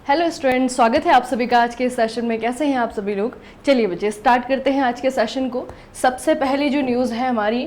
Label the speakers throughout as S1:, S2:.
S1: Hello student, स्वागत है आप सभी का आज के सेशन में। कैसे हैं आप सभी लोग? चलिए बच्चे स्टार्ट करते हैं आज के सेशन को। सबसे पहले जो न्यूज़ है हमारी,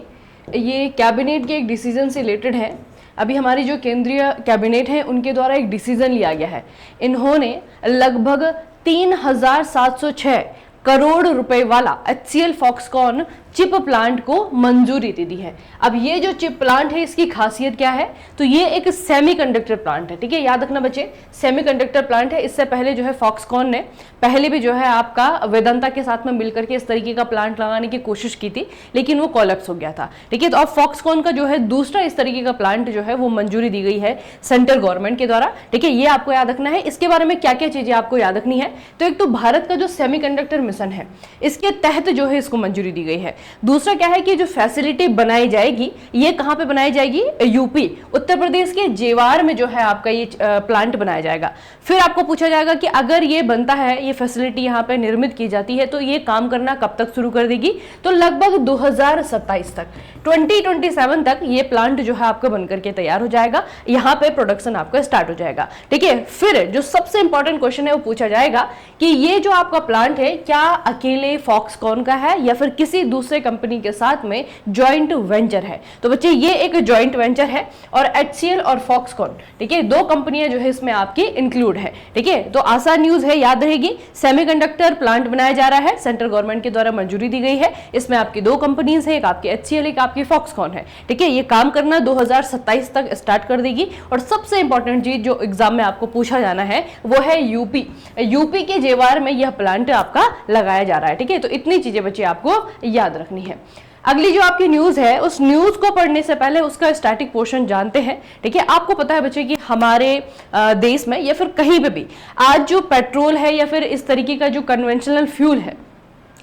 S1: ये कैबिनेट के एक डिसीजन से रिलेटेड है। अभी हमारी जो केंद्रीय कैबिनेट है उनके द्वारा एक डिसीजन लिया गया है। इन्होंने लगभग 3706 करोड़ रुपए वाला HCL फॉक्सकॉन चिप प्लांट को मंजूरी दे दी है। अब ये जो चिप प्लांट है इसकी खासियत क्या है, तो ये एक सेमीकंडक्टर प्लांट है। ठीक है, याद रखना बच्चे, सेमीकंडक्टर प्लांट है। इससे पहले जो है फॉक्सकॉन ने पहले भी जो है आपका वेदांता के साथ में मिलकर के इस तरीके का प्लांट लगाने की कोशिश की थी, लेकिन वो कोलैप्स हो गया था। ठीक है, तो अब फॉक्सकॉन का जो है दूसरा इस तरीके का प्लांट जो है वो मंजूरी दी गई है सेंट्रल गवर्नमेंट के द्वारा। ठीक है, ये आपको याद रखना है। इसके बारे में क्या क्या चीजें आपको याद रखनी है, तो एक तो भारत का जो सेमीकंडक्टर मिशन है इसके तहत जो है इसको मंजूरी दी गई है। दूसरा क्या है कि जो फैसिलिटी बनाई जाएगी ये कहां पे बनाई जाएगी, यूपी उत्तर प्रदेश के जेवार में जो है आपका ये प्लांट बनाया जाएगा। फिर आपको पूछा जाएगा कि अगर ये बनता है, ये फैसिलिटी यहाँ पे निर्मित की जाती है, तो ये काम करना कब तक शुरू कर देगी, तो लगभग 2027 तक, 2027 तक ये प्लांट जो है आपका बनकर के तैयार हो जाएगा। यहाँ पे प्रोडक्शन आपका स्टार्ट हो जाएगा। ठीक है, फिर जो सबसे इंपॉर्टेंट क्वेश्चन है वो पूछा जाएगा कि ये जो आपका प्लांट है क्या अकेले फॉक्सकॉन का है या फिर किसी दूसरे कंपनी के साथ में जॉइंट वेंचर है। तो बच्चे ये एक जॉइंट वेंचर है और HCL और फॉक्सकॉन, ठीक है, दो कंपनियां जो है इसमें आपकी इंक्लूड है। ठीक है, तो आसान न्यूज है, याद रहेगी। सेमीकंडक्टर प्लांट बनाया जा रहा है, सेंट्रल गवर्नमेंट के द्वारा मंजूरी दी गई है। इसमें आपकी दो कंपनीज है, एक आपकी HCL, एक आपकी फॉक्सकॉन है। ठीक है, ये काम करना 2027 तक स्टार्ट कर देगी। और सबसे इंपॉर्टेंट चीज जो एग्जाम में आपको पूछा जाना है वो है यूपी के जेवार में यह प्लांट आपका लगाया जा रहा है। ठीक है, तो इतनी चीजें बच्चे आपको याद रखनी है। अगली जो आपकी न्यूज है, उस न्यूज को पढ़ने से पहले उसका स्टैटिक पोर्शन जानते हैं। ठीक है, आपको पता है बच्चे कि हमारे देश में या फिर कहीं पे भी आज जो पेट्रोल है या फिर इस तरीके का जो कन्वेंशनल फ्यूल है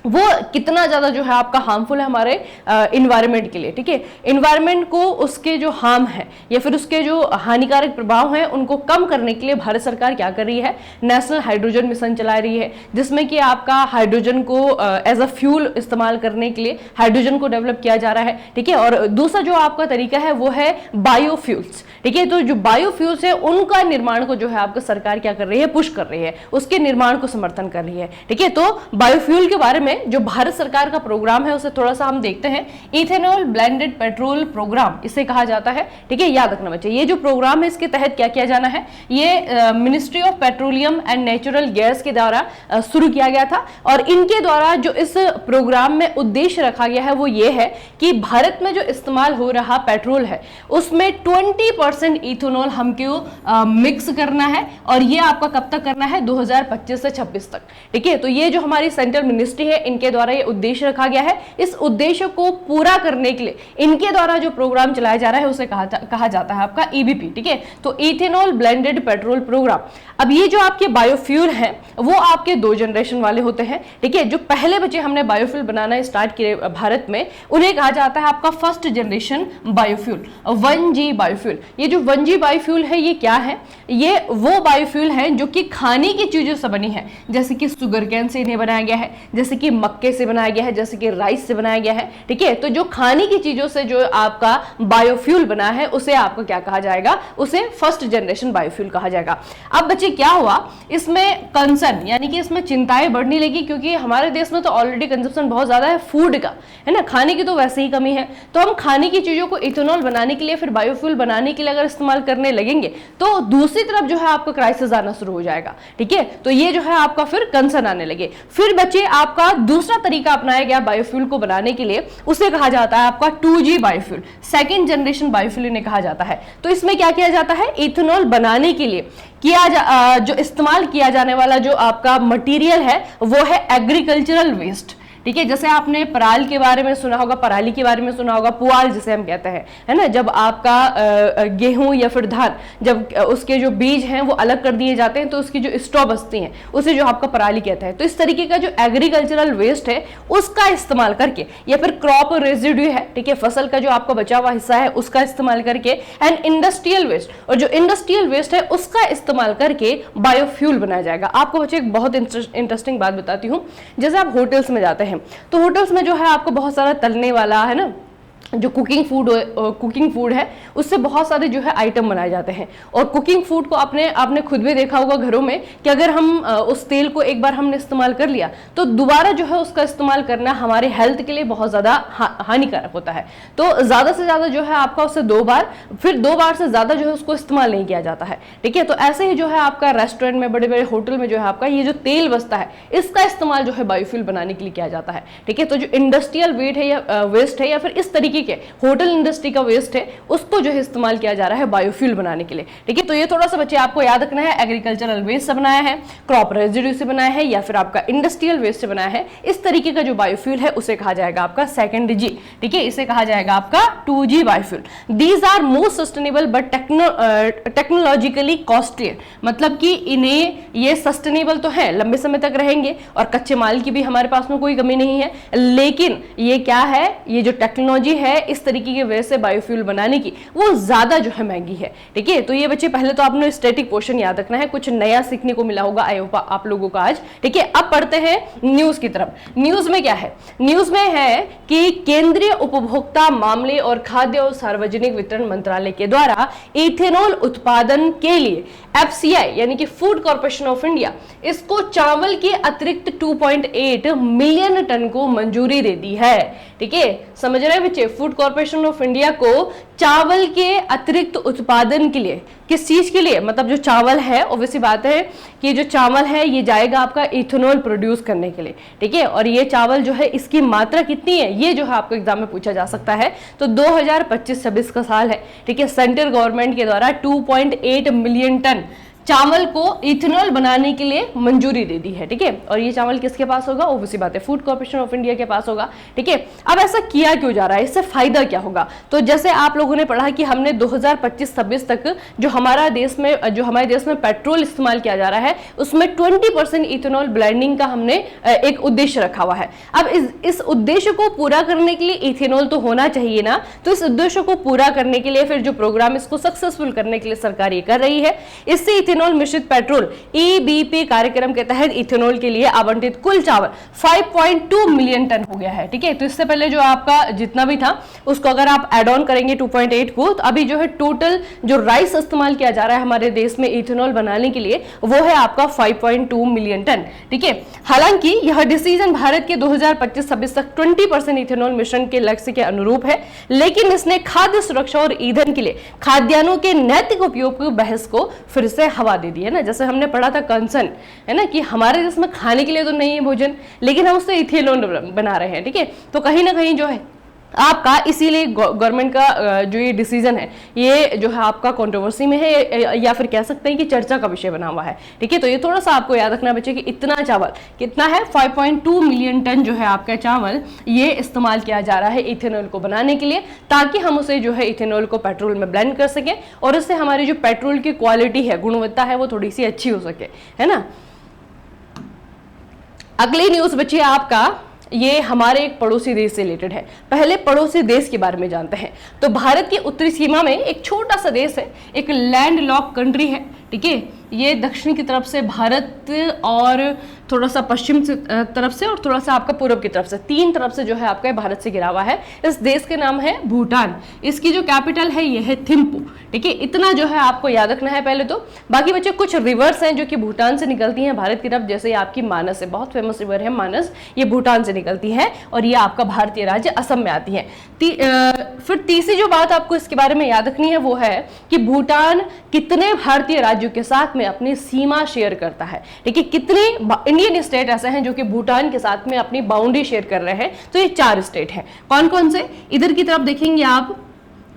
S1: वो कितना ज्यादा जो है आपका हार्मफुल है हमारे इन्वायरमेंट के लिए। ठीक है, इन्वायरमेंट को उसके जो हार्म है या फिर उसके जो हानिकारक प्रभाव हैं उनको कम करने के लिए भारत सरकार क्या कर रही है, नेशनल हाइड्रोजन मिशन चला रही है, जिसमें कि आपका हाइड्रोजन को एज अ फ्यूल इस्तेमाल करने के लिए हाइड्रोजन को डेवलप किया जा रहा है। ठीक है, और दूसरा जो आपका तरीका है वो है बायोफ्यूल्स। ठीक है, तो जो बायोफ्यूल्स है उनका निर्माण को जो है आपका सरकार क्या कर रही है, पुश कर रही है, उसके निर्माण को समर्थन कर रही है। ठीक है, तो बायोफ्यूल के बारे में जो भारत सरकार का प्रोग्राम है उसे थोड़ा सा हम देखते हैं। इथेनॉल ब्लेंडेड पेट्रोल प्रोग्राम इसे कहा जाता है। ठीक है, याद रखना बच्चे, ये जो प्रोग्राम है इसके तहत क्या किया जाना है, ये ministry of petroleum and natural gas के द्वारा शुरू किया गया था। और इनके द्वारा जो इस प्रोग्राम में उद्देश्य रखा गया है वो ये है कि भारत में जो इस्तेमाल हो रहा पेट्रोल है उसमें 20% इथेनॉल हमको मिक्स करना है। और ये आपका कब तक करना है, 2025 से 26 तक। ठीक है, तो ये जो हमारी सेंट्रल मिनिस्ट्री है इनके द्वारा ये उद्देश्य रखा गया है। इस उद्देश्य को पूरा करने के लिए इनके द्वारा जो प्रोग्राम चलाया जा रहा है उसे कहा जाता है आपका EBP। ठीक है, तो इथेनॉल ब्लेंडेड पेट्रोल प्रोग्राम। अब ये जो आपके बायोफ्यूल हैं वो आपके दो जनरेशन वाले होते हैं। ठीक है, जो पहले बच्चे हमने बायोफ्यूल बनाना स्टार्ट किए भारत में उन्हें कहा जाता है आपका first generation biofuel, 1G biofuel. ये जो 1G बायोफ्यूल है ये क्या है, ये वो बायोफ्यूल है जो कि खाने की चीजों से बनी है, जैसे कि शुगर कैन से इन्हें बनाया गया है, जैसे कि मक्के से बनाया गया है, जैसे कि राइस से बनाया गया है। ठीक है, तो जो खाने की चीजों से जो आपका बायोफ्यूल बना है उसे आपको क्या कहा जाएगा, उसे फर्स्ट जनरेशन बायोफ्यूल कहा जाएगा। अब बच्चे क्या हुआ, इसमें कंसर्न यानी कि इसमें चिंताएं बढ़ने लगी, क्योंकि हमारे देश में तो ऑलरेडी कंजप्शन बहुत ज्यादा है फूड का, है ना, खाने की तो वैसे ही कमी है। तो हम खाने की चीजों को इथेनॉल बनाने के लिए फिर बायोफ्यूल बनाने के लिए अगर इस्तेमाल करने लगेंगे तो दूसरी तरफ जो है आपका क्राइसिस आना शुरू हो जाएगा। ठीक है, तो ये जो है आपका फिर कंसर्न आने लगे। फिर बच्चे आपका दूसरा तरीका अपनाया गया बायोफ्यूल को बनाने के लिए, उसे कहा जाता है आपका 2G biofuel, second generation biofuel इन्हें कहा जाता है। तो इसमें क्या किया जाता है, इथेनॉल बनाने के लिए जो इस्तेमाल किया जाने वाला जो आपका मटेरियल है वो है एग्रीकल्चरल वेस्ट। ठीक है, जैसे आपने पराल के बारे में सुना होगा, पराली के बारे में सुना होगा, पुआल जिसे हम कहते हैं, है ना, जब आपका गेहूं या फिर धान जब उसके जो बीज हैं वो अलग कर दिए जाते हैं तो उसकी जो स्ट्रॉ बचती हैं उसे जो आपका पराली कहते हैं। तो इस तरीके का जो एग्रीकल्चरल वेस्ट है उसका इस्तेमाल करके या फिर क्रॉप रेजिड्यू है, ठीक है, फसल का जो आपका बचा हुआ हिस्सा है उसका इस्तेमाल करके, एंड इंडस्ट्रियल वेस्ट, और जो इंडस्ट्रियल वेस्ट है उसका इस्तेमाल करके बायोफ्यूल बनाया जाएगा। आपको बच्चे एक बहुत इंटरेस्टिंग बात बताती हूँ। जैसे आप होटल्स में जाते हैं तो होटल्स में जो है आपको बहुत सारा तलने वाला, है ना, जो कुकिंग फूड है उससे बहुत सारे जो है आइटम बनाए जाते हैं। और कुकिंग फूड को आपने खुद भी देखा होगा घरों में कि अगर हम उस तेल को एक बार हमने इस्तेमाल कर लिया तो दोबारा जो है उसका इस्तेमाल करना हमारे हेल्थ के लिए बहुत ज़्यादा हानिकारक होता है। तो ज़्यादा से ज़्यादा जो है आपका उससे 2 बार, फिर 2 बार से ज़्यादा जो है उसको इस्तेमाल नहीं किया जाता है। ठीक है, तो ऐसे ही जो है आपका रेस्टोरेंट में, बड़े बड़े होटल में जो है आपका ये जो तेल बचता है इसका इस्तेमाल जो है बायोफ्यूल बनाने के लिए किया जाता है। ठीक है, तो जो इंडस्ट्रियल वेस्ट है या फिर इस तरीके के होटल इंडस्ट्री का वेस्ट है उसको जो है इस्तेमाल किया जा रहा है बायोफ्यूल बनाने के लिए। ठीक है, तो ये थोड़ा सा बच्चे आपको याद रखना है। एग्रीकल्चरल वेस्ट से बनाया है, क्रॉप रेजिड्यू से बनाया है, या फिर आपका इंडस्ट्रियल वेस्ट से बनाया है, इस तरीके का जो बायोफ्यूल है उसे कहा जाएगा आपका सेकेंड जी। ठीक है, इसे कहा जाएगा आपका 2G biofuel. These are most sustainable but technologically costly, मतलब कि इन्हें ये सस्टेनेबल तो है, लंबे समय तक रहेंगे और कच्चे माल की भी हमारे पास में कोई कमी नहीं है, लेकिन ये क्या है, ये जो टेक्नोलॉजी है इस तरीके की वजह से बायोफ्यूल बनाने की वो ज्यादा जो है महंगी है। ठीक है, तो ये बच्चे पहले तो आपने स्टैटिक पोर्शन याद रखना है, कुछ नया सीखने को मिला होगा आप लोगों को आज। ठीक है, अब पढ़ते हैं न्यूज की तरफ। न्यूज में क्या है? न्यूज में है कि केंद्रीय उपभोक्ता मामले और खाद्य और सार्वजनिक वितरण मंत्रालय के द्वारा इथेनॉल उत्पादन के लिए FCI यानी कि फूड कॉर्पोरेशन ऑफ इंडिया इसको चावल के अतिरिक्त 2.8 मिलियन टन को मंजूरी दे दी है। ठीक है, समझ रहे हैं बच्चे? फूड कॉर्पोरेशन ऑफ इंडिया को चावल के अतिरिक्त उत्पादन के लिए, किस चीज के लिए? मतलब जो चावल है, ऑब्वियसली बात है कि जो चावल है ये जाएगा आपका इथेनॉल प्रोड्यूस करने के लिए। ठीक है, और ये चावल जो है इसकी मात्रा कितनी है ये जो है आपको एग्जाम में पूछा जा सकता है। तो 2025-26 का साल है। ठीक है, सेंट्रल गवर्नमेंट के द्वारा 2.8 मिलियन टन चावल को इथेनॉल बनाने के लिए मंजूरी दे दी है। ठीक है, और ये चावल किसके पास होगा? ऑब्वियसली बात है फूड कॉर्पोरेशन ऑफ इंडिया के पास होगा। ठीक है, अब ऐसा किया क्यों जा रहा है, इससे फायदा क्या होगा? तो जैसे आप लोगों ने पढ़ा कि हमने 2025-26 तक जो हमारे देश में पेट्रोल इस्तेमाल किया जा रहा है उसमें 20% इथेनॉल ब्लेंडिंग का हमने एक उद्देश्य रखा हुआ है। अब इस उद्देश्य को पूरा करने के लिए इथेनॉल तो होना चाहिए ना, तो इस उद्देश्य को पूरा करने के लिए फिर जो प्रोग्राम इसको सक्सेसफुल करने के लिए सरकार ये कर रही है, इससे इथेनॉल मिश्रित पेट्रोल EBP कार्यक्रम के तहत इथेनॉल के लिए आवंटित कुल चावल 5.2 मिलियन टन हो गया है। ठीक है, तो इससे पहले जो आपका जितना भी था उसको अगर आप एड ऑन करेंगे 2.8 को, तो अभी जो है टोटल जो राइस इस्तेमाल किया जा रहा है हमारे देश में इथेनॉल बनाने के लिए वो है आपका 5.2 मिलियन टन। ठीक है, हालांकि यह डिसीजन भारत के 2025-26 तक 20% इथेनॉल मिश्रण के लक्ष्य के अनुरूप है, लेकिन इसने खाद्य सुरक्षा और ईंधन के लिए खाद्यान्नों के नैतिक उपयोग की बहस को फिर से हवा दे दी है ना। जैसे हमने पढ़ा था कंसर्न है ना कि हमारे देश में खाने के लिए तो नहीं है भोजन, लेकिन हम उससे इथेनॉल बना रहे हैं। ठीक है, तो कहीं ना कहीं जो है आपका इसीलिए गवर्नमेंट का जो ये डिसीजन है ये जो है आपका कंट्रोवर्सी में है, या फिर कह सकते हैं कि चर्चा का विषय बना हुआ है। ठीक है, तो ये थोड़ा सा आपको याद रखना बच्चे कि इतना चावल कितना है, 5.2 मिलियन टन जो है आपका चावल ये इस्तेमाल किया जा रहा है इथेनॉल को बनाने के लिए, ताकि हम उसे जो है इथेनॉल को पेट्रोल में ब्लेंड कर सकें और उससे हमारी जो पेट्रोल की क्वालिटी है, गुणवत्ता है, वो थोड़ी सी अच्छी हो सके, है ना। अगली न्यूज बच्चे आपका ये हमारे एक पड़ोसी देश से रिलेटेड है। पहले पड़ोसी देश के बारे में जानते हैं। तो भारत की उत्तरी सीमा में एक छोटा सा देश है, एक लैंड लॉक कंट्री है। ठीक है, ये दक्षिण की तरफ से भारत और थोड़ा सा पश्चिम तरफ से और थोड़ा सा आपका पूर्व की तरफ से, 3 तरफ से जो है आपका भारत से घिरा हुआ है। इस देश के नाम है भूटान। इसकी जो कैपिटल है ये है थिम्पू। ठीक है, इतना जो है आपको याद रखना है पहले तो। बाकी बच्चे कुछ रिवर्स हैं जो कि भूटान से निकलती हैं भारत की तरफ, जैसे आपकी मानस है, बहुत फेमस रिवर है मानस, ये भूटान से निकलती है और ये आपका भारतीय राज्य असम में आती है। फिर तीसरी जो बात आपको इसके बारे में याद रखनी है वो है कि भूटान कितने भारतीय राज्यों के साथ में अपनी सीमा शेयर करता है। ठीक है, कितने इंडियन स्टेट ऐसे हैं जो कि भूटान के साथ में अपनी बाउंड्री शेयर कर रहे हैं? तो ये 4 स्टेट हैं। कौन कौन से? इधर की तरफ देखेंगे आप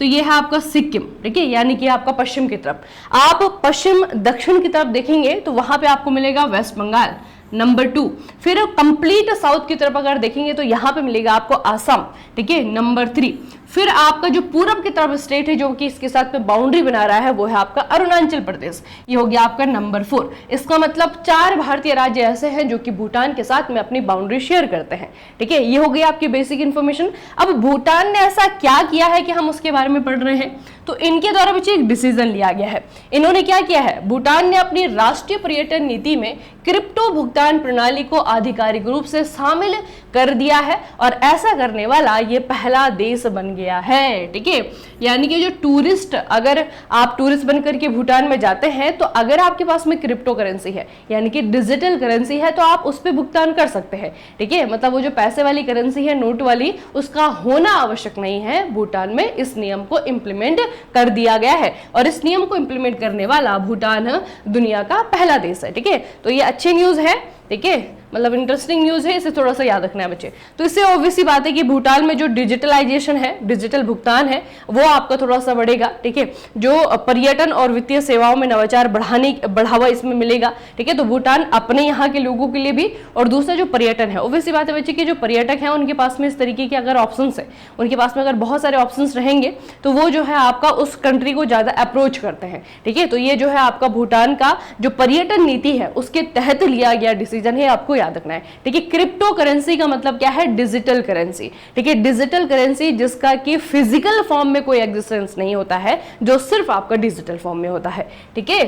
S1: तो ये है आपका सिक्किम। ठीक है, यानी कि आपका पश्चिम की तरफ। आप पश्चिम दक्षिण की तरफ देखेंगे तो वहां पे आपको मिलेगा वेस्ट बंगाल, नंबर 2। फिर कंप्लीट साउथ की तरफ अगर देखेंगे तो यहां पे मिलेगा आपको आसाम। ठीक है, नंबर 3। फिर आपका जो पूरब की तरफ स्टेट है जो कि इसके साथ में बाउंड्री बना रहा है वो है आपका अरुणाचल प्रदेश, ये हो गया आपका नंबर 4। इसका मतलब 4 भारतीय राज्य ऐसे हैं जो कि भूटान के साथ में अपनी बाउंड्री शेयर करते हैं। ठीक है, ये हो गई आपकी बेसिक इंफॉर्मेशन। अब भूटान ने ऐसा क्या किया है कि हम उसके बारे में पढ़ रहे हैं? तो इनके द्वारा बच्चे एक डिसीजन लिया गया है। इन्होंने क्या किया है, भूटान ने अपनी राष्ट्रीय पर्यटन नीति में क्रिप्टो भुगतान प्रणाली को आधिकारिक रूप से शामिल कर दिया है और ऐसा करने वाला ये पहला देश बन गया है। ठीक है, यानी कि जो टूरिस्ट, अगर आप टूरिस्ट बनकर के भूटान में जाते हैं तो अगर आपके पास में क्रिप्टो करेंसी है यानी कि डिजिटल करेंसी है तो आप उस पर भुगतान कर सकते हैं। ठीक है, मतलब वो जो पैसे वाली करेंसी है, नोट वाली, उसका होना आवश्यक नहीं है। भूटान में इस नियम को इंप्लीमेंट कर दिया गया है और इस नियम को इंप्लीमेंट करने वाला भूटान दुनिया का पहला देश है। ठीक है, तो ये अच्छी न्यूज है। ठीक है, मतलब इंटरेस्टिंग न्यूज है, इसे थोड़ा सा याद रखना है बच्चे। तो इससे ऑब्वियस सी बात है कि भूटान में जो डिजिटलाइजेशन है, डिजिटल भुगतान है, वो आपका थोड़ा सा बढ़ेगा। ठीक है, जो पर्यटन और वित्तीय सेवाओं में नवाचार बढ़ावा इसमें मिलेगा। ठीक है, तो भूटान अपने यहाँ के लोगों के लिए भी, और दूसरा जो पर्यटन है, ऑब्वियस सी बात है बच्चे कि जो पर्यटक है उनके पास में इस तरीके के अगर ऑप्शन है, उनके पास में अगर बहुत सारे ऑप्शन रहेंगे तो वो जो है आपका उस कंट्री को ज्यादा अप्रोच करते हैं। ठीक है, तो ये जो है आपका भूटान का जो पर्यटन नीति है उसके तहत लिया गया डिसीजन है, आपको याद रखना है। ठीक है, क्रिप्टो करेंसी का मतलब क्या है, डिजिटल करेंसी। ठीक है, डिजिटल करेंसी जिसका कि फिजिकल फॉर्म में कोई एग्जिस्टेंस नहीं होता है, जो सिर्फ आपका डिजिटल फॉर्म में होता है। ठीक है,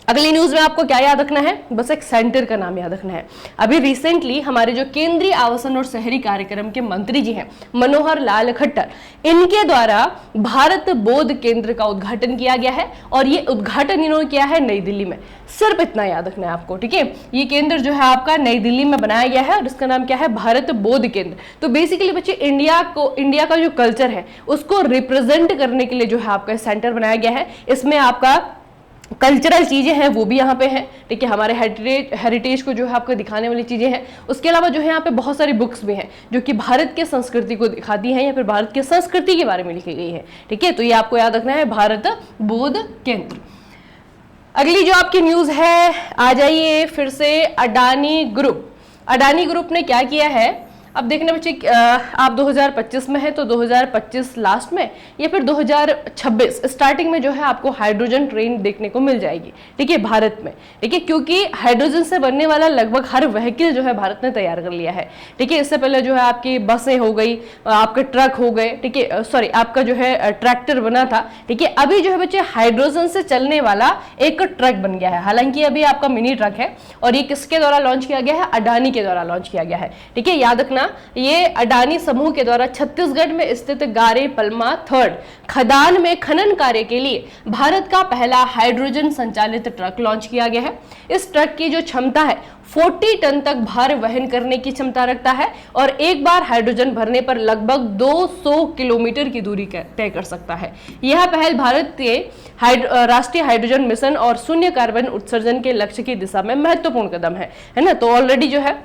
S1: अगली न्यूज में आपको क्या याद रखना है, बस एक सेंटर का नाम याद रखना है। अभी रिसेंटली हमारे जो केंद्रीय आवासन और शहरी कार्यक्रम के मंत्री जी हैं मनोहर लाल खट्टर, इनके द्वारा भारत बौद्ध केंद्र का उद्घाटन किया गया है और ये उद्घाटन इन्होंने किया है नई दिल्ली में। सिर्फ इतना याद रखना है आपको। ठीक है, ये केंद्र जो है आपका नई दिल्ली में बनाया गया है और इसका नाम क्या है, भारत बौद्ध केंद्र। तो बेसिकली बच्चे इंडिया का जो कल्चर है उसको रिप्रेजेंट करने के लिए जो है आपका सेंटर बनाया गया है। इसमें आपका कल्चरल चीजें हैं वो भी यहाँ पे हैं। ठीक है, हमारे हेरिटेज को जो है आपको दिखाने वाली चीजें हैं। उसके अलावा जो है यहाँ पे बहुत सारी बुक्स भी हैं जो कि भारत के संस्कृति को दिखाती हैं या फिर भारत की संस्कृति के बारे में लिखी गई है। ठीक है, तो ये आपको याद रखना है, भारत बौद्ध केंद्र। अगली जो आपकी न्यूज है, आ जाइए फिर से अडानी ग्रुप। अडानी ग्रुप ने क्या किया है, अब देखने बच्चे आप 2025 में है तो 2025 लास्ट में या फिर 2026 स्टार्टिंग में जो है आपको हाइड्रोजन ट्रेन देखने को मिल जाएगी। ठीक है, भारत में। ठीक है, क्योंकि हाइड्रोजन से बनने वाला लगभग हर व्हीकल जो है भारत ने तैयार कर लिया है। ठीक है, इससे पहले जो है आपकी बसें हो गई, आपके ट्रक हो गए। ठीक है, सॉरी, आपका जो है ट्रैक्टर बना था। ठीक है, अभी जो है बच्चे हाइड्रोजन से चलने वाला एक ट्रक बन गया है। हालांकि अभी आपका मिनी ट्रक है और ये किसके द्वारा लॉन्च किया गया है, अडानी के द्वारा लॉन्च किया गया है। ठीक है, याद रखना, ये अडानी समूह के द्वारा छत्तीसगढ़ में स्थित गारे पलमा थर्ड खदान में खनन कार्य के लिए भारत का पहला हाइड्रोजन संचालित ट्रक लॉन्च किया गया है। इस ट्रक की जो क्षमता है 40 टन तक भार वहन करने की क्षमता रखता है और एक बार हाइड्रोजन भरने पर लगभग 200 किलोमीटर की दूरी तय कर सकता है। यह पहल भारत के राष्ट्रीय हाइड्रोजन मिशन और शून्य कार्बन उत्सर्जन के लक्ष्य की दिशा में महत्वपूर्ण कदम है ना। तो ऑलरेडी जो है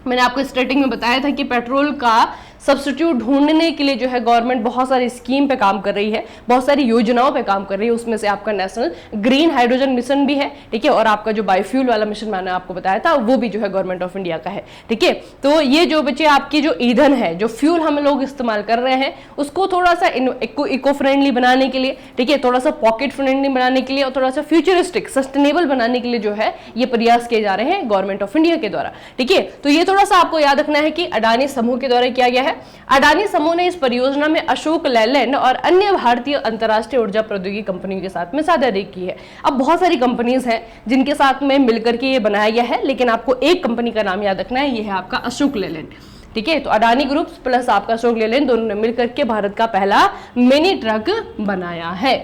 S1: मैंने आपको स्टार्टिंग में बताया था कि पेट्रोल का सब्स्टिट्यूट ढूंढने के लिए जो है गवर्नमेंट बहुत सारी स्कीम पे काम कर रही है, बहुत सारी योजनाओं पे काम कर रही है। उसमें से आपका नेशनल ग्रीन हाइड्रोजन मिशन भी है। ठीक है, और आपका जो बायोफ्यूल वाला मिशन मैंने आपको बताया था वो भी जो है गवर्नमेंट ऑफ इंडिया का है। ठीक है, तो ये जो बच्चे आपकी जो ईंधन है, जो फ्यूल हम लोग इस्तेमाल कर रहे हैं, उसको थोड़ा सा इको फ्रेंडली बनाने के लिए, ठीक है, थोड़ा सा पॉकेट फ्रेंडली बनाने के लिए और थोड़ा सा फ्यूचरिस्टिक सस्टेनेबल बनाने के लिए जो है ये प्रयास किए जा रहे हैं गवर्नमेंट ऑफ इंडिया के द्वारा। ठीक है, तो ये थोड़ा सा आपको याद रखना है कि अडानी समूह के द्वारा किया गया है। अडानी समूह ने इस परियोजना में अशोक लेलैंड और अन्य भारतीय अंतरराष्ट्रीय ऊर्जा प्रौद्योगिकी कंपनियों के साथ में साझेदारी की है। अब बहुत सारी कंपनीज हैं जिनके साथ में मिलकर के ये बनाया गया है, लेकिन आपको एक कंपनी का नाम याद रखना है, ये है आपका अशोक लेलैंड। ठीक है, तो अडानी ग्रुप प्लस आपका अशोक लेलैंड दोनों ने मिलकर के भारत का पहला मिनी ट्रक बनाया है।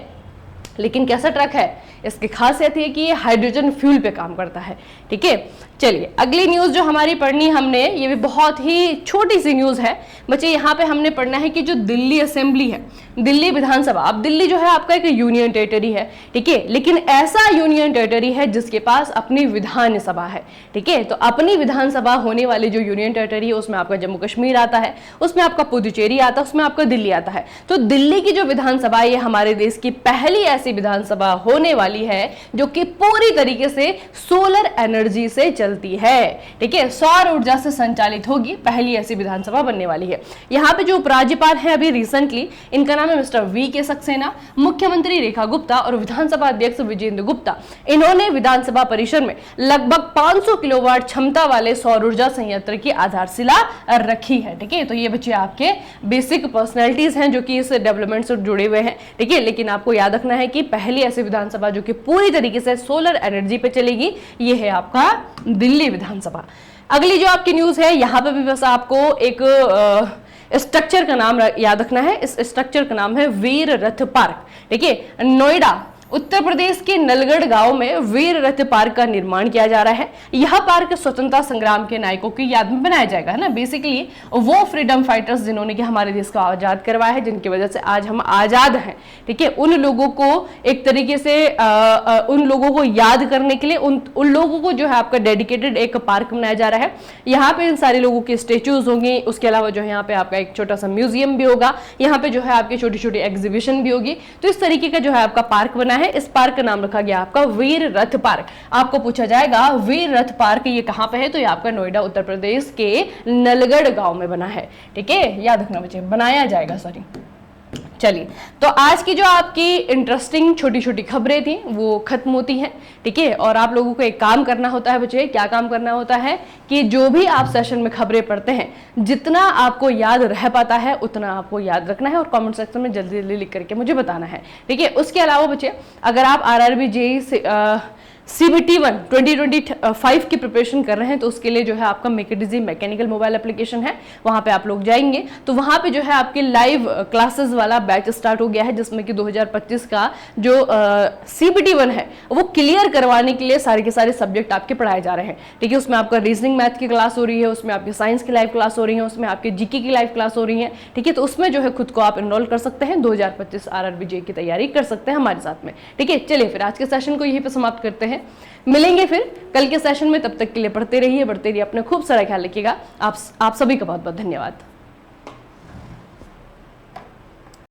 S1: लेकिन कैसा ट्रक है, इसकी खासियत है कि ये हाइड्रोजन फ्यूल पे काम करता है। ठीक है, चलिए अगली न्यूज जो हमारी पढ़नी हमने, ये भी बहुत ही छोटी सी न्यूज है बच्चे। यहाँ पे हमने पढ़ना है कि जो दिल्ली असेंबली है, दिल्ली विधानसभा, अब दिल्ली जो है आपका एक यूनियन टेरिटरी है। ठीक है, लेकिन ऐसा यूनियन टेरिटरी है जिसके पास अपनी विधानसभा है। ठीक है, तो अपनी विधानसभा होने वाली जो यूनियन टेरिटरी है उसमें आपका जम्मू कश्मीर आता है, उसमें आपका पुदुचेरी आता है, उसमें आपका दिल्ली आता है। तो दिल्ली की जो विधानसभा, ये हमारे देश की पहली ऐसी ऐसी विधानसभा होने वाली है जो कि पूरी तरीके से सोलर एनर्जी से चलती है। ठीक है, सौर ऊर्जा से संचालित होगी, पहली ऐसी विधानसभा बनने वाली है। यहाँ पे जो उपराज्यपाल हैं अभी रिसेंटली, इनका नाम है मिस्टर वी के सक्सेना, मुख्यमंत्री रेखा गुप्ता और विधानसभा अध्यक्ष विजेंद्र गुप्ता। इन्होंने विधानसभा परिसर में लगभग 500 किलोवाट क्षमता वाले सौर ऊर्जा संयंत्र की आधारशिला रखी है। ठीक है, तो ये बच्चे आपके बेसिक पर्सनैलिटीज हैं जो कि इस डेवलपमेंट से जुड़े हुए हैं। ठीक है, लेकिन आपको याद रखना है कि पहली ऐसी विधानसभा जो कि पूरी तरीके से सोलर एनर्जी पे चलेगी, ये है आपका दिल्ली विधानसभा। अगली जो आपकी न्यूज है, यहाँ पे भी बस आपको एक स्ट्रक्चर का नाम याद रखना है। इस स्ट्रक्चर का नाम है वीर रथ पार्क। ठीक है, नोएडा उत्तर प्रदेश के नलगढ़ गांव में वीर रथ पार्क का निर्माण किया जा रहा है। यह पार्क स्वतंत्रता संग्राम के नायकों की याद में बनाया जाएगा, है ना। बेसिकली वो फ्रीडम फाइटर्स जिन्होंने कि हमारे देश को आजाद करवाया है, जिनकी वजह से आज हम आजाद हैं। ठीक है, उन लोगों को एक तरीके से उन लोगों को याद करने के लिए उन लोगों को जो है आपका डेडिकेटेड एक पार्क बनाया जा रहा है। यहाँ पे इन सारे लोगों के स्टेच्यूज होंगे, उसके अलावा जो है यहाँ पे आपका एक छोटा सा म्यूजियम भी होगा, यहाँ पे जो है आपकी छोटी छोटी एग्जीबिशन भी होगी। तो इस तरीके का जो है आपका पार्क बना है। इस पार्क का नाम रखा गया आपका वीर रथ पार्क। आपको पूछा जाएगा वीर रथ पार्क ये कहां पे है, तो ये आपका नोएडा उत्तर प्रदेश के नलगढ़ गांव में बना है। ठीक है, याद रखना बच्चे, बनाया जाएगा, सॉरी। चलिए, तो आज की जो आपकी इंटरेस्टिंग छोटी छोटी खबरें थी वो खत्म होती हैं। ठीक है, और आप लोगों को एक काम करना होता है बच्चे, क्या काम करना होता है कि जो भी आप सेशन में खबरें पढ़ते हैं, जितना आपको याद रह पाता है उतना आपको याद रखना है और कमेंट सेक्शन में जल्दी जल्दी लिख करके मुझे बताना है। ठीक है, उसके अलावा बच्चे अगर आप आरआरबी जेईई से CBT 1 2025 की प्रिपरेशन कर रहे हैं तो उसके लिए जो है आपका make it easy mechanical mobile application है, वहां पे आप लोग जाएंगे तो वहां पे जो है आपके लाइव क्लासेस वाला बैच स्टार्ट हो गया है, जिसमें कि 2025 का जो CBT 1 है वो क्लियर करवाने के लिए सारे के सारे सब्जेक्ट आपके पढ़ाए जा रहे हैं। ठीक है, उसमें आपका रीजनिंग मैथ की क्लास हो रही है, उसमें आपकी साइंस की लाइव क्लास हो रही है, उसमें आपके जीके की लाइव क्लास हो रही है। ठीक है, तो उसमें जो है खुद को आप एनरोल कर सकते हैं, 2025 आरआरबी जेईई की तैयारी कर सकते हैं हमारे साथ में। ठीक है, चलिए फिर आज के सेशन को यहीं पे समाप्त करते हैं, मिलेंगे फिर कल के सेशन में। तब तक के लिए पढ़ते रहिए, बढ़ते रहिए, अपने खूब सारा ख्याल रखिएगा। आप सभी का बहुत बहुत धन्यवाद।